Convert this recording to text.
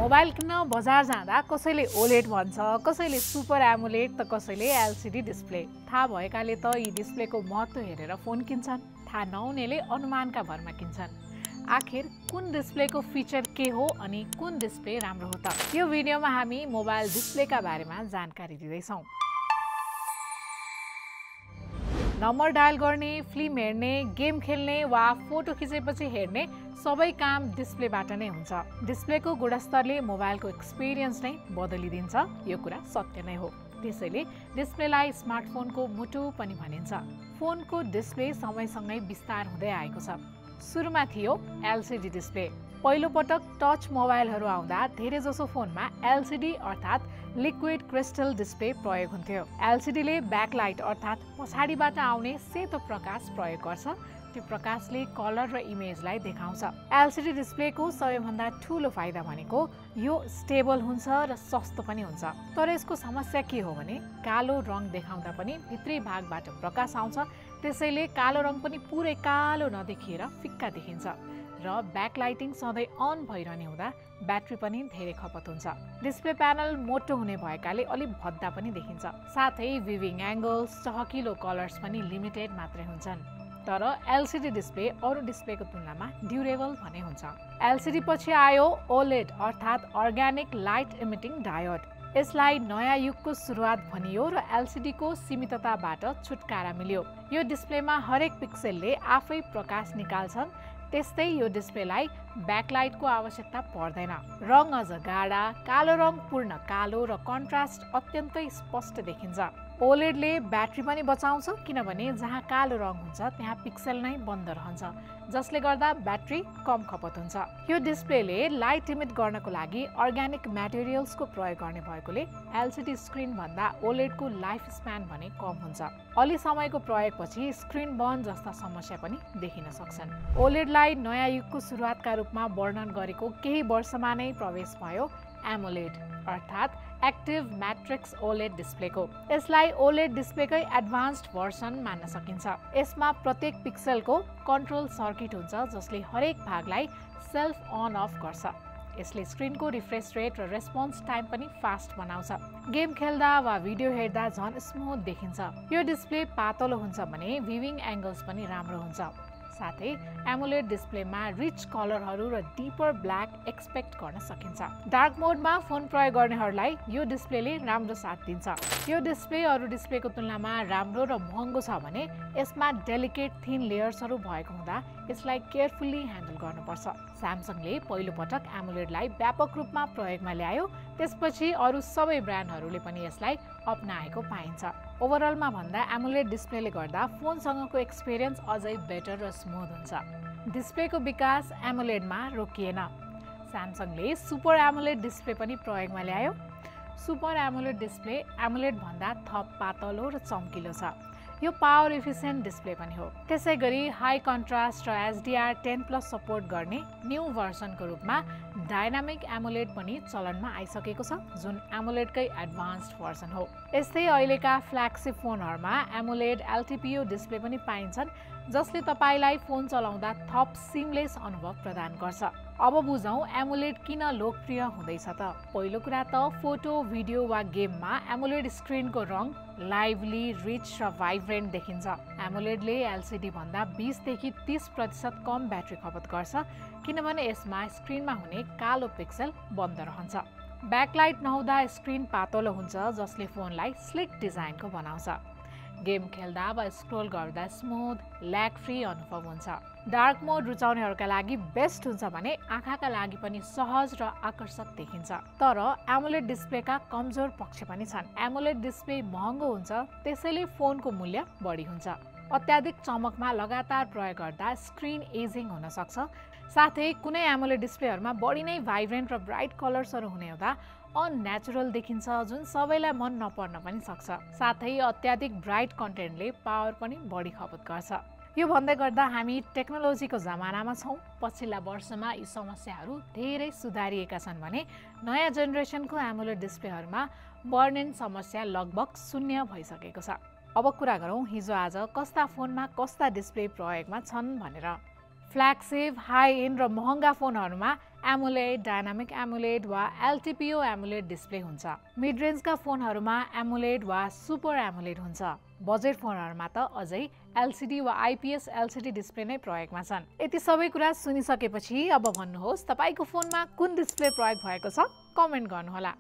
Mobile किन्न बजार जाँदा कसैले ओलेड भन्छ, कसैले सुपर एमुलेट त कसैले एलसिडी डिस्प्ले। थाहा भएकाले त यी डिस्प्लेको महत्त्व हेरेर फोन किन्छन्, थाहा नहुनेले अनुमानका भरमा किन्छन्। आखिर कुन डिस्प्लेको फिचर के हो अनि कुन डिस्प्ले राम्रो हो त? यो भिडियोमा हामी मोबाइल डिस्प्लेका बारेमा जानकारी दिँदैछौँ। नम्बर डायल गर्ने, फिल्म हेर्ने, गेम खेल्ने वा फोटो खिचेपछि हेर्ने सबै काम डिस्प्लेबाट नै हुन्छ। डिस्प्लेको गुणस्तरले मोबाइलको एक्सपिरियन्स नै बदलिदिन्छ, यो कुरा सत्य नै हो। त्यसैले डिस्प्लेलाई स्मार्टफोनको मुटु पनि भनिन्छ। फोनको डिस्प्ले समयसँगै विस्तार हुँदै आएको छ। सुरुमा थियो एलसिडी डिस्प्ले। पहिलो पटक टच मोबाइलहरू आउँदा धेरैजसो फोनमा एलसिडी अर्थात् लिक्विड क्रिस्टल डिस्प्ले प्रयोग हुन्थ्यो। एलसिडीले ब्याकलाइट अर्थात् पछाडिबाट आउने सेतो प्रकाश प्रयोग गर्छ। त्यो प्रकाशले कलर र इमेजलाई देखाउँछ। एलसिडी डिस्प्लेको सबैभन्दा ठुलो फाइदा भनेको यो स्टेबल हुन्छ र सस्तो पनि हुन्छ। तर यसको समस्या के हो भने कालो रङ देखाउँदा पनि भित्री भागबाट प्रकाश आउँछ, त्यसैले कालो रङ पनि पुरै कालो नदेखिएर फिक्का देखिन्छ र ब्याकलाइटिङ सधैँ अन भइरहने हुँदा ब्याट्री पनि धेरै खपत हुन्छ। डिस्प्ले प्यानल मोटो हुने भएकाले अलि भद्दा पनि देखिन्छ। साथै भिभिङ एङ्गल्स, चहकिलो कलर्स पनि लिमिटेड मात्रै हुन्छन्। तर एलसिडी डिस्प्ले अरू डिस्प्लेको तुलनामा ड्युरेबल भने हुन्छ। एलसिडी पछि आयो ओलेड अर्थात् अर्ग्यानिक लाइट इमिटिङ डायोड। यसलाई नयाँ युगको सुरुवात भनियो र एलसिडीको सीमितताबाट छुटकारा मिल्यो। यो डिस्प्लेमा हरेक पिक्सेलले आफै प्रकाश निकाल्छन्, त्यस्तै यो डिस्प्लेलाई ब्याकलाइटको आवश्यकता पर्दैन। रङ अझ गाढा, कालो रङ पूर्ण कालो र कन्ट्रास्ट अत्यन्तै स्पष्ट देखिन्छ। ओलेडले ब्याट्री पनि बचाउँछ, किनभने जहाँ कालो रङ हुन्छ त्यहाँ पिक्सेल नै बन्द रहन्छ, जसले गर्दा ब्याट्री कम खपत हुन्छ। यो डिस्प्लेले लाइट इमिट गर्नको लागि अर्ग्यानिक म्याटेरियल्सको प्रयोग गर्ने भएकोले एलसिडी स्क्रिन भन्दा ओलेडको लाइफ स्प्यान भने कम हुन्छ। अलि समयको प्रयोगपछि स्क्रिन बर्न जस्ता समस्या पनि देखिन सक्छन्। ओलेडलाई नयाँ युगको सुरुवातका रूपमा वर्णन गरेको केही वर्षमा नै प्रवेश भयो एमुलेड अर्थात् एक्टिभ म्याट्रिक्स ओलेड डिस्प्लेको। यसलाई ओलेड डिस्प्लेकै एडभान्स्ड भर्सन मान्न सकिन्छ। यसमा प्रत्येक पिक्सेलको कन्ट्रोल सर्किट हुन्छ, जसले हरेक भागलाई सेल्फ अन अफ गर्छ। यसले स्क्रिनको रिफ्रेश रेट र रेस्पोन्स टाइम पनि फास्ट बनाउँछ। गेम खेल्दा वा भिडियो हेर्दा झन् स्मुथ देखिन्छ। यो डिस्प्ले पातलो हुन्छ भने भिभिङ एङ्गल्स पनि राम्रो हुन्छ। साथै एमुलेड डिस्प्लेमा रिच कलरहरू र डिपर ब्ल्याक एक्सपेक्ट गर्न सकिन्छ। डार्क मोडमा फोन प्रयोग गर्नेहरूलाई यो डिस्प्लेले राम्रो साथ दिन्छ। यो डिस्प्ले अरू डिस्प्लेको तुलनामा राम्रो र महँगो छ भने यसमा डेलिकेट थिन लेयर्सहरू भएको हुँदा यसलाई केयरफुल्ली ह्यान्डल गर्नुपर्छ। स्यामसङले पहिलो पटक एमुलेडलाई व्यापक रूपमा प्रयोगमा ल्यायो, त्यसपछि अरू सबै ब्रान्डहरूले पनि यसलाई अपनाएको पाइन्छ। ओभरअलमा भन्दा एमुलेड डिस्प्लेले गर्दा फोनसँगको एक्सपिरियन्स अझै बेटर र स्मुथ हुन्छ। डिस्प्लेको विकास एमुलेडमा रोकिएन। स्यामसङले सुपर एमुलेड डिस्प्ले पनि प्रयोगमा ल्यायो। सुपर एमुलेड डिस्प्ले एमुलेड भन्दा थप पातलो र चम्किलो छ। यो पावर इफिसियन्ट डिस्प्ले पनि हो। त्यसै गरी हाई कन्ट्रास्ट र HDR10+ सपोर्ट गर्ने न्यू भर्सनको रूपमा डायनामिक एमुलेड पनि चलनमा आइसकेको छ, जुन एमुलेडकै एडभान्स्ड भर्सन हो। यस्तै अहिलेका फ्ल्यागशिप फोनहरूमा एमुलेड LTPO डिस्प्ले पनि पाइन्छन्, जसले तपाईलाई फोन चलाउँदा थप सिमलेस अनुभव प्रदान गर्छ। अब बुझौँ एमुलेड किन लोकप्रिय हुँदैछ त। पहिलो कुरा त फोटो, भिडियो वा गेममा एमुलेड स्क्रिनको रङ लाइभली, रिच र भाइब्रेन्ट देखिन्छ। एमुलेडले एलसिडी भन्दा 20 देखि 30% कम ब्याट्री खपत गर्छ, किनभने यसमा स्क्रिनमा हुने कालो पिक्सेल बन्द रहन्छ। ब्याकलाइट नहुँदा स्क्रिन पातलो हुन्छ, जसले फोनलाई स्लिक डिजाइनको बनाउँछ। गेम खेल्दा वा स्क्रोल गर्दा स्मुथ, ल्याग फ्री अनुभव हुन्छ। डार्क मोड रुचाउनेहरूका लागि बेस्ट हुन्छ भने आँखाका लागि पनि सहज र आकर्षक देखिन्छ। तर एमुलेड डिस्प्लेका कमजोर पक्ष पनि छन्। एमुलेड डिस्प्ले महँगो हुन्छ, त्यसैले फोनको मूल्य बढी हुन्छ। अत्याधिक चमकमा लगातार प्रयोग गर्दा स्क्रिन एजिङ हुन सक्छ। साथै कुनै एमुलेड डिस्प्लेहरूमा बढी नै भाइब्रेन्ट र ब्राइट कलर्सहरू हुने हुँदा अननेचुरल देखिन्छ, जुन सबैलाई मन नपर्न पनि सक्छ। साथै अत्याधिक ब्राइट कन्टेन्टले पावर पनि बढी खपत गर्छ। यो भन्दै गर्दा हामी टेक्नोलोजीको जमानामा छौँ। पछिल्ला वर्षमा यी समस्याहरू धेरै सुधारिएका छन् भने नयाँ जेनेरेसनको एमुलेड डिस्प्लेहरूमा बर्न समस्या लगभग शून्य भइसकेको छ। अब कुरा गरौँ हिजो आज कस्ता फोनमा कस्ता डिस्प्ले प्रयोगमा छन् भनेर। फ्ल्यागशिप, हाई एन्ड र महँगा फोनहरूमा एमुलेट, डायनामिक एमुलेट वा एलटिपिओ एमुलेट डिस्प्ले हुन्छ। मिड रेन्जका फोनहरूमा एमुलेट वा सुपर एमुलेट हुन्छ। बजेट फोनहरूमा त अझै एलसिडी वा आइपीएस एलसिडी डिस्प्ले नै प्रयोगमा छन्। यति सबै कुरा सुनिसकेपछि अब भन्नुहोस् तपाईको फोनमा कुन डिस्प्ले प्रयोग भएको छ? कमेन्ट गर्नुहोला।